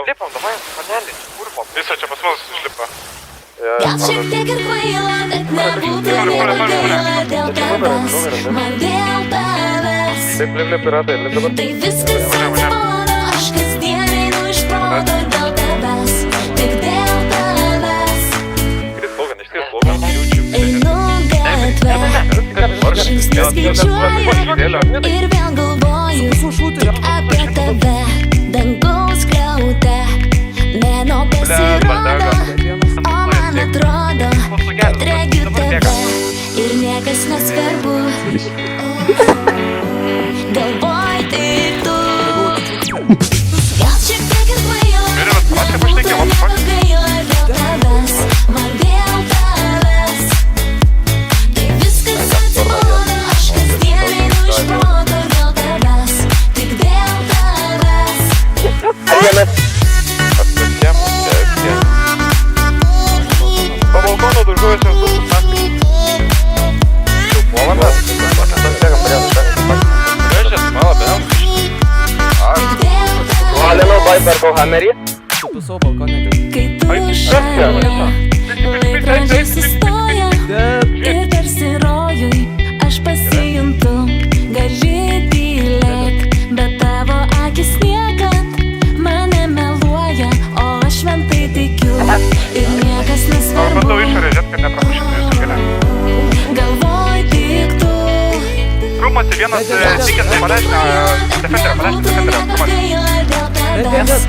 gal lipam, davai, panelį, kurvom. Visą čia pas mus išlipa. Gal šiek tiek ir kvaila, bet nebūtų nieko gaila dėl tavęs, man dėl tavęs. Tai viskas atsibodo, aš kasdien einu iš proto dėl tavęs, tik dėl tavęs. Einu gatvę, žingsnius skaičiuoju ir vėl galvoju tik apie tave. Dangaus skliaute, mėnuo pasirodo, o man atrodo, kad regiu tave ir niekas nesvarbu. Galvoj tik tu. Gal šiek tiek ir kvaila, nebūtų nieko gaila dėl tavęs, man dėl tavęs. Tai viskas atsibodo, aš kasdien einu iš proto dėl tavęs, tik dėl tavęs. Po balkono dužuojasi visus naktį. Valandas. Vežės, mala, bėm. Alino, Viper Hamerį. Kai tu šalia, laikrodžiai sustoja ir tarsi rojui aš pasijuntu. Gali tylėt, bet tavo akis niekad mane meluoja, o aš šventai tikiu ir niekas nesvarbu. Bandau išorę žiūrėt, kad nepramušėtų jūsų kelią. Galvoj tik tu. Krūmasi vienas tikės, paleisime Defenderą, Nebūtų nieko gaila dėl tavęs,